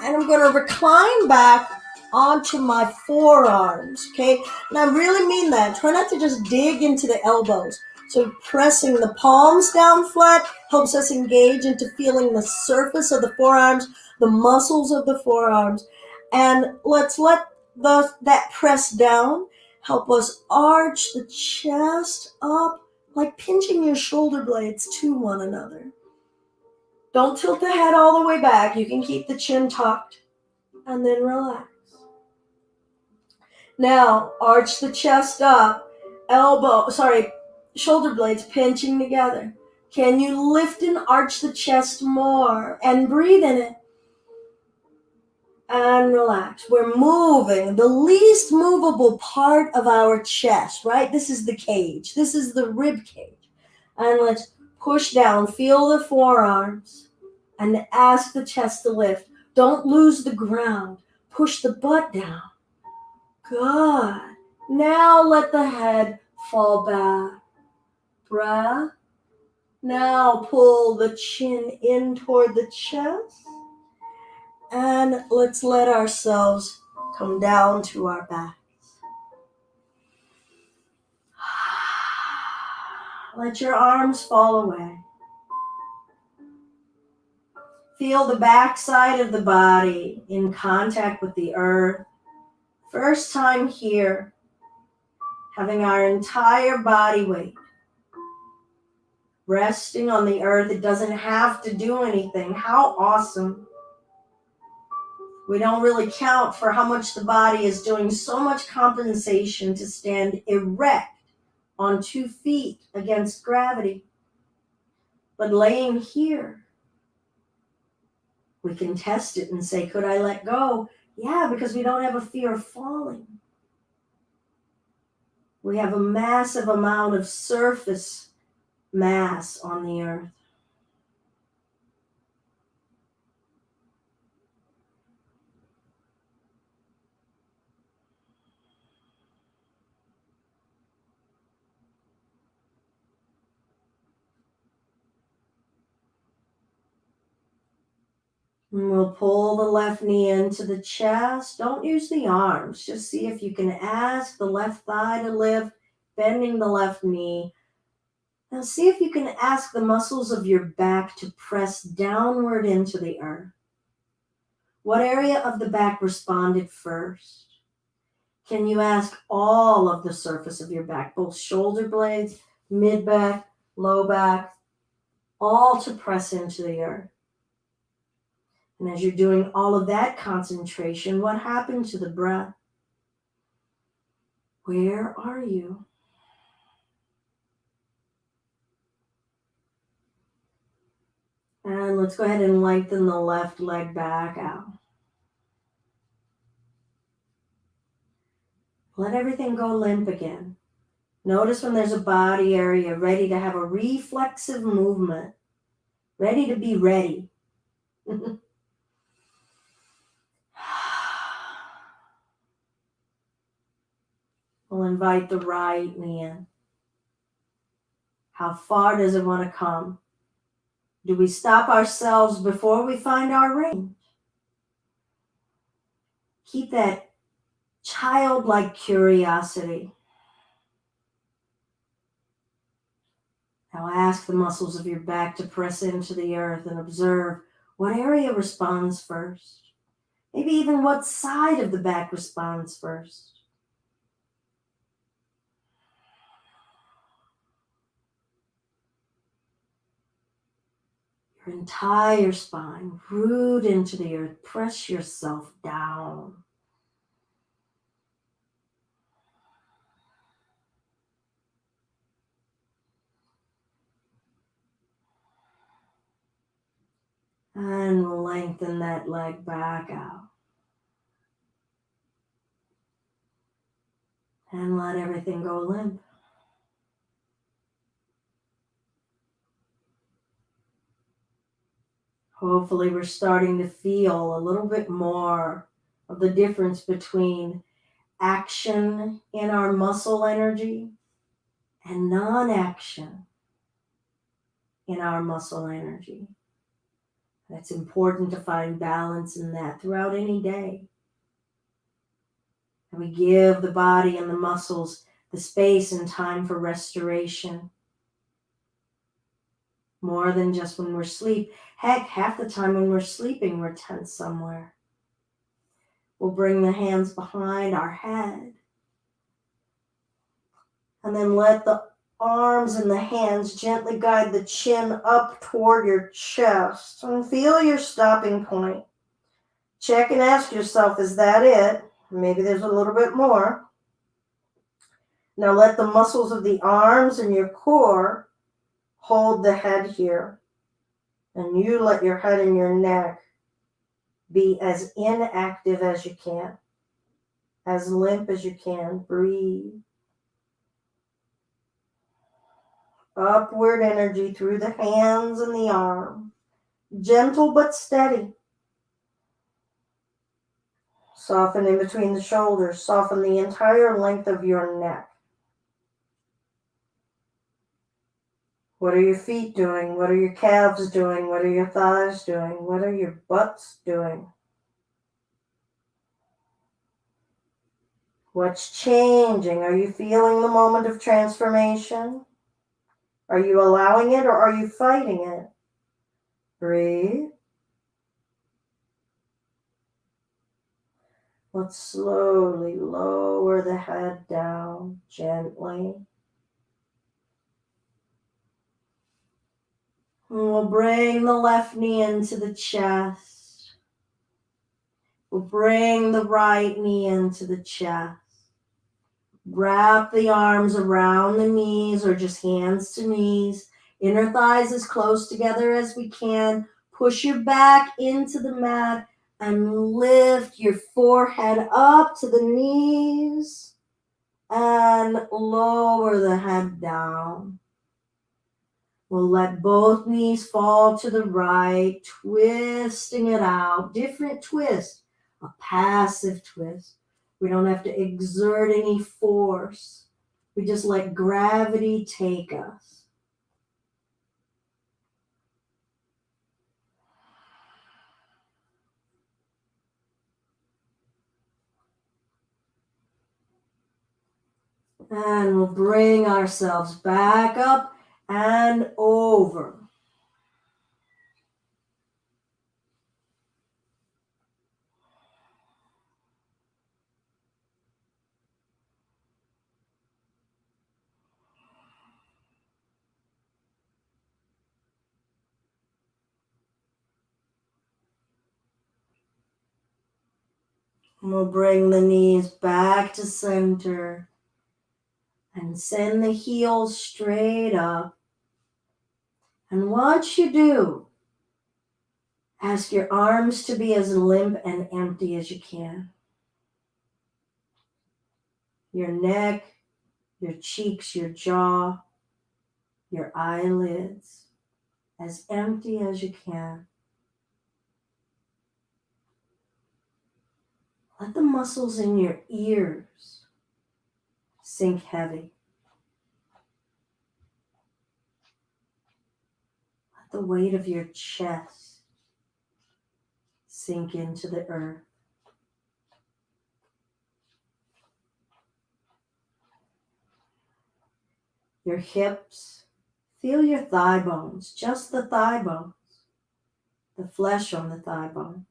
Speaker 1: And I'm gonna recline back onto my forearms, okay? And I really mean that. Try not to just dig into the elbows. So pressing the palms down flat helps us engage into feeling the surface of the forearms, the muscles of the forearms. And let's let that press down help us arch the chest up, like pinching your shoulder blades to one another. Don't tilt the head all the way back. You can keep the chin tucked. And then relax. Now, arch the chest up, shoulder blades pinching together. Can you lift and arch the chest more and breathe in it? And relax. We're moving the least movable part of our chest, right? This is the cage. This is the rib cage. And let's push down. Feel the forearms and ask the chest to lift. Don't lose the ground. Push the butt down. Good. Now let the head fall back. Breath. Now pull the chin in toward the chest. And let's let ourselves come down to our backs. Let your arms fall away. Feel the back side of the body in contact with the earth. First time here, having our entire body weight resting on the earth. It doesn't have to do anything. How awesome. We don't really count for how much the body is doing so much compensation to stand erect on 2 feet against gravity. But laying here, we can test it and say, could I let go? Yeah, because we don't have a fear of falling. We have a massive amount of surface mass on the earth. And we'll pull the left knee into the chest. Don't use the arms. Just see if you can ask the left thigh to lift, bending the left knee. Now see if you can ask the muscles of your back to press downward into the earth. What area of the back responded first? Can you ask all of the surface of your back, both shoulder blades, mid back, low back, all to press into the earth? And as you're doing all of that concentration, what happened to the breath? Where are you? And let's go ahead and lengthen the left leg back out. Let everything go limp again. Notice when there's a body area ready to have a reflexive movement, ready to be ready. We'll invite the right knee in. How far does it want to come? Do we stop ourselves before we find our range? Keep that childlike curiosity. Now ask the muscles of your back to press into the earth and observe what area responds first. Maybe even what side of the back responds first. Your entire spine, root into the earth. Press yourself down. And lengthen that leg back out. And let everything go limp. Hopefully we're starting to feel a little bit more of the difference between action in our muscle energy and non-action in our muscle energy. And it's important to find balance in that throughout any day. And we give the body and the muscles the space and time for restoration. More than just when we're asleep. Heck, half the time when we're sleeping, we're tense somewhere. We'll bring the hands behind our head. And then let the arms and the hands gently guide the chin up toward your chest. And feel your stopping point. Check and ask yourself, is that it? Maybe there's a little bit more. Now let the muscles of the arms and your core hold the head here. And you let your head and your neck be as inactive as you can, as limp as you can. Breathe. Upward energy through the hands and the arm. Gentle but steady. Soften in between the shoulders. Soften the entire length of your neck. What are your feet doing? What are your calves doing? What are your thighs doing? What are your butts doing? What's changing? Are you feeling the moment of transformation? Are you allowing it or are you fighting it? Breathe. Let's slowly lower the head down gently. And we'll bring the left knee into the chest. We'll bring the right knee into the chest. Wrap the arms around the knees or just hands to knees. Inner thighs as close together as we can. Push your back into the mat and lift your forehead up to the knees and lower the head down. We'll let both knees fall to the right, twisting it out. Different twist, a passive twist. We don't have to exert any force. We just let gravity take us. And we'll bring ourselves back up and over. And we'll bring the knees back to center and send the heels straight up. And what you do, ask your arms to be as limp and empty as you can. Your neck, your cheeks, your jaw, your eyelids, as empty as you can. Let the muscles in your ears sink heavy. Let the weight of your chest sink into the earth. Your hips, feel your thigh bones, just the thigh bones, the flesh on the thigh bones,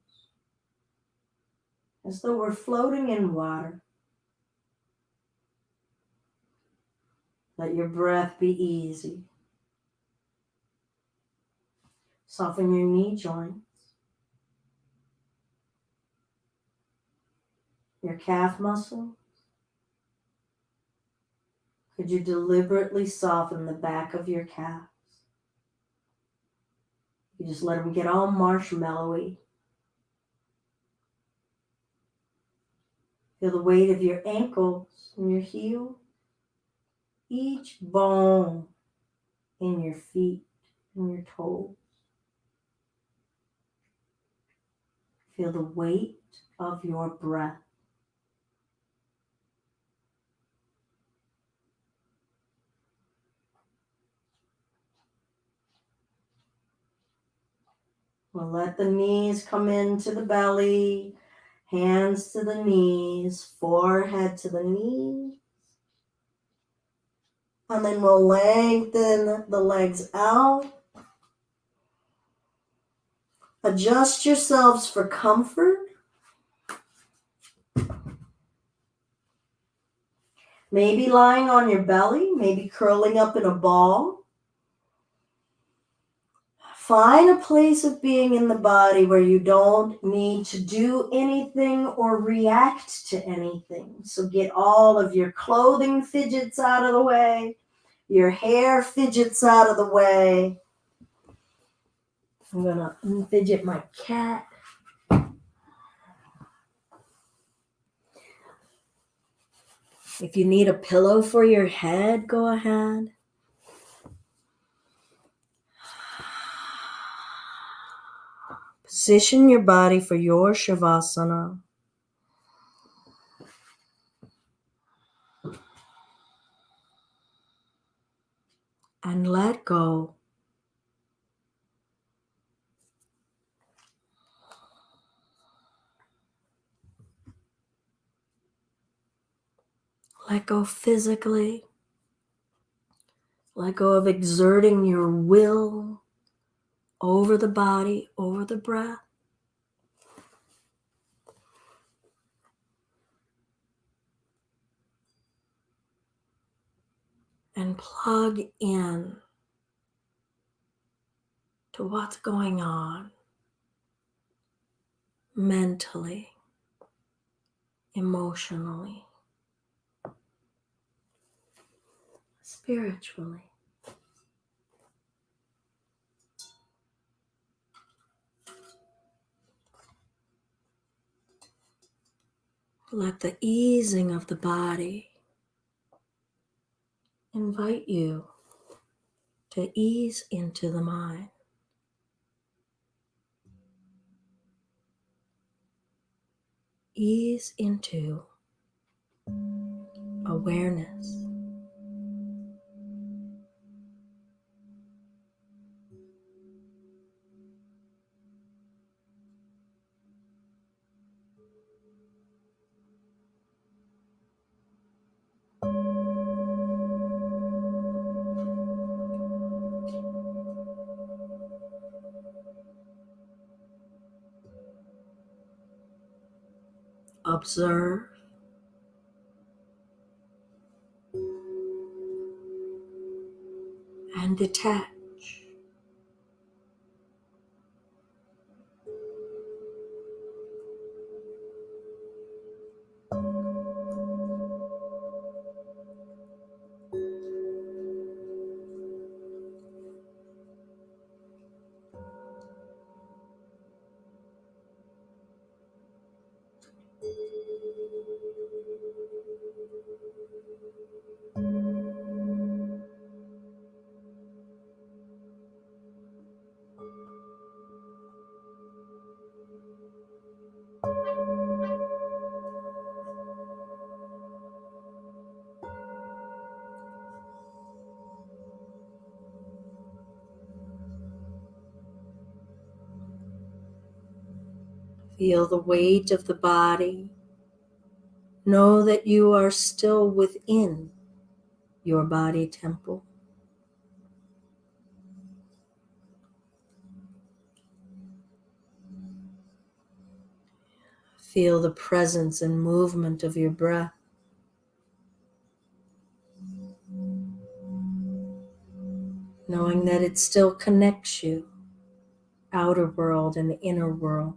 Speaker 1: as though we're floating in water. Let your breath be easy. Soften your knee joints, your calf muscle. Could you deliberately soften the back of your calves? You just let them get all marshmallowy. Feel the weight of your ankles and your heel, each bone in your feet and your toes. Feel the weight of your breath. We'll let the knees come into the belly, hands to the knees, forehead to the knees. And then we'll lengthen the legs out. Adjust yourselves for comfort. Maybe lying on your belly, maybe curling up in a ball. Find a place of being in the body where you don't need to do anything or react to anything. So get all of your clothing fidgets out of the way, your hair fidgets out of the way. I'm going to unfidget my cat. If you need a pillow for your head, go ahead. Position your body for your Shavasana. And let go. Let go physically. Let go of exerting your will over the body, over the breath. And plug in to what's going on mentally, emotionally, spiritually. Let the easing of the body invite you to ease into the mind. Ease into awareness. Observe and detach. Feel the weight of the body. Know that you are still within your body temple. Feel the presence and movement of your breath. Knowing that it still connects you, outer world and inner world.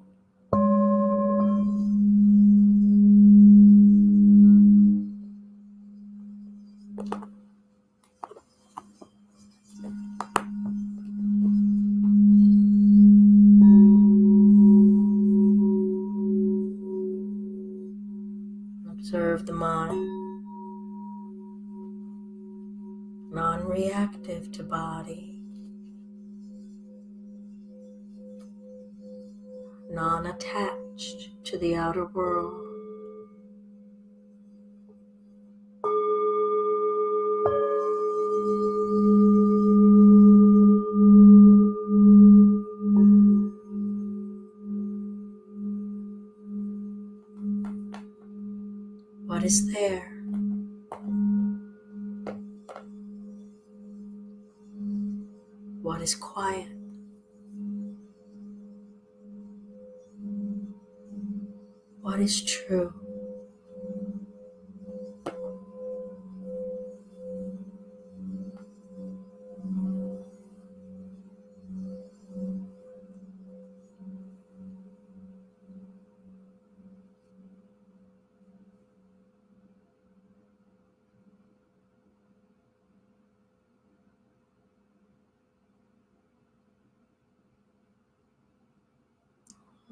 Speaker 1: Serve the mind, non-reactive to body, non-attached to the outer world. What is there? What is quiet? What is true?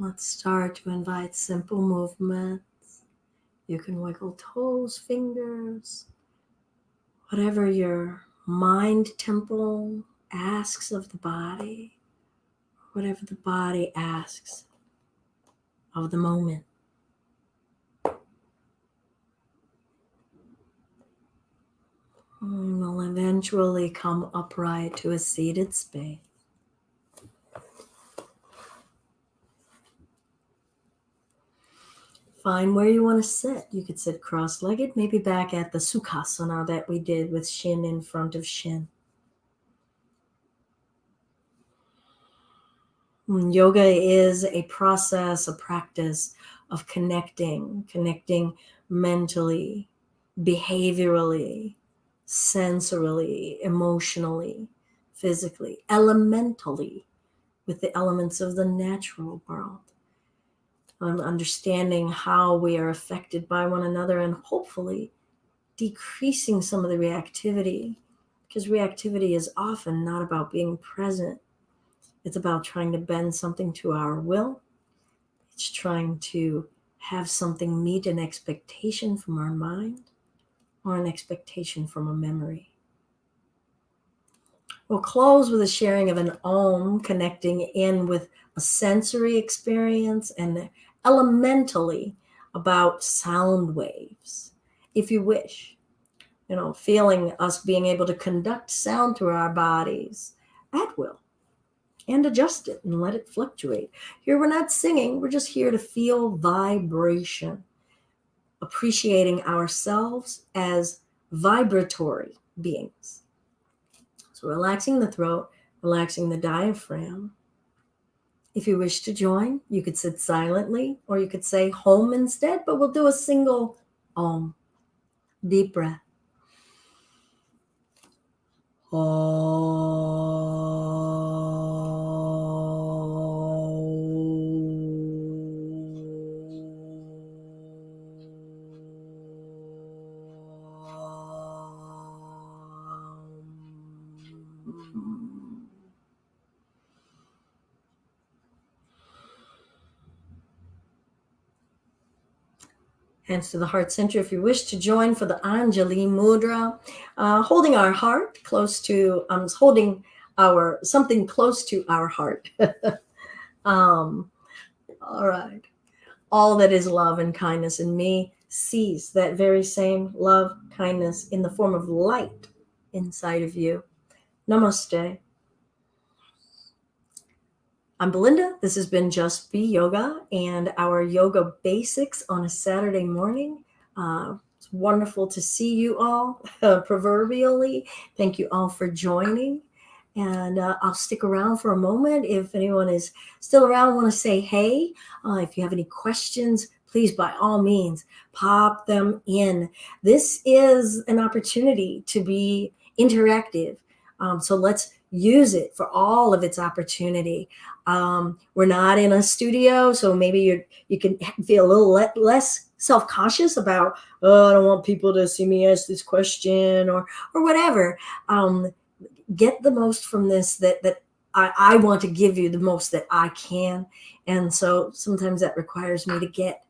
Speaker 1: Let's start to invite simple movements. You can wiggle toes, fingers, whatever your mind temple asks of the body, whatever the body asks of the moment. And we'll eventually come upright to a seated space. Find where you want to sit. You could sit cross-legged, maybe back at the Sukhasana that we did with shin in front of shin. Yoga is a process, a practice of connecting mentally, behaviorally, sensorily, emotionally, physically, elementally, with the elements of the natural world. Understanding how we are affected by one another and hopefully decreasing some of the reactivity, because reactivity is often not about being present. It's about trying to bend something to our will. It's trying to have something meet an expectation from our mind or an expectation from a memory. We'll close with a sharing of an Om, connecting in with a sensory experience and elementally about sound waves, if you wish. Feeling us being able to conduct sound through our bodies at will and adjust it and let it fluctuate. Here we're not singing, we're just here to feel vibration, appreciating ourselves as vibratory beings. So relaxing the throat, relaxing the diaphragm. If you wish to join, you could sit silently or you could say home instead, but we'll do a single Om. Deep breath. Hands to the heart center if you wish to join for the Anjali Mudra. Holding our heart close to, holding something close to our heart. All right. All that is love and kindness in me sees that very same love, kindness in the form of light inside of you. Namaste. I'm Belinda. This has been Just Be Yoga and our yoga basics on a Saturday morning. It's wonderful to see you all, proverbially. Thank you all for joining. And I'll stick around for a moment. If anyone is still around, want to say hey. If you have any questions, please, by all means, pop them in. This is an opportunity to be interactive. So let's use it for all of its opportunity. We're not in a studio, so maybe you can feel a little less self-conscious about, I don't want people to see me ask this question or whatever. Get the most from this that I want to give you the most that I can. And so sometimes that requires me to get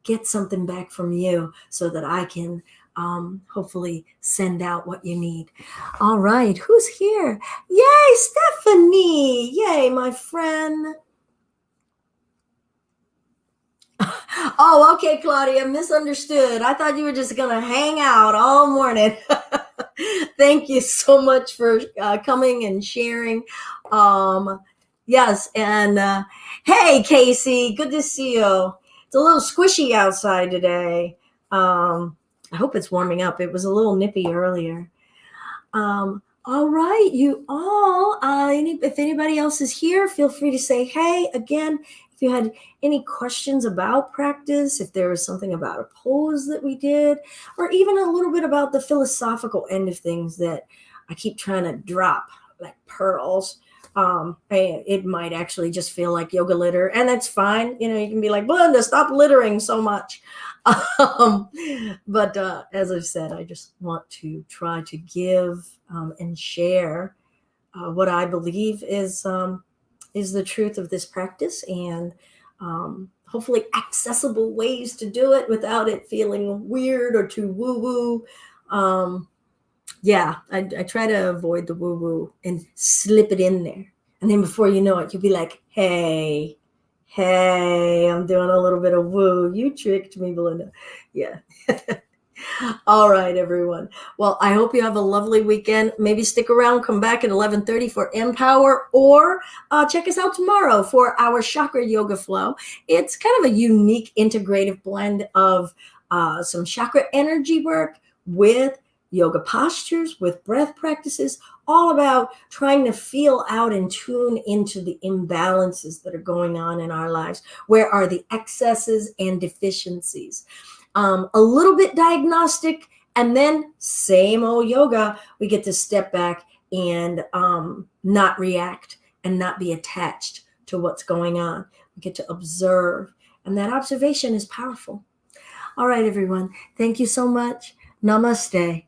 Speaker 1: get something back from you so that I can hopefully send out what you need. All right, who's here? Yay, Stephanie! Yay, my friend. Oh, okay, Claudia, misunderstood. I thought you were just going to hang out all morning. Thank you so much for coming and sharing. Yes, and hey, Casey, good to see you. It's a little squishy outside today. I hope it's warming up. It was a little nippy earlier. All right, you all. If anybody else is here, feel free to say hey. Again, if you had any questions about practice, if there was something about a pose that we did, or even a little bit about the philosophical end of things that I keep trying to drop like pearls. It might actually just feel like yoga litter, and that's fine. You know, you can be like, Belinda, stop littering so much. But as I've said, I just want to try to give and share what I believe is the truth of this practice, and hopefully accessible ways to do it without it feeling weird or too woo-woo. Yeah, I try to avoid the woo-woo and slip it in there. And then before you know it, you'll be like, hey, I'm doing a little bit of woo. You tricked me, Belinda. Yeah. All right, everyone. Well, I hope you have a lovely weekend. Maybe stick around, come back at 11:30 for Empower, or check us out tomorrow for our Chakra Yoga Flow. It's kind of a unique integrative blend of some chakra energy work with yoga postures, with breath practices, all about trying to feel out and tune into the imbalances that are going on in our lives. Where are the excesses and deficiencies? A little bit diagnostic, and then same old yoga. We get to step back and not react and not be attached to what's going on. We get to observe, and that observation is powerful. All right, everyone. Thank you so much. Namaste.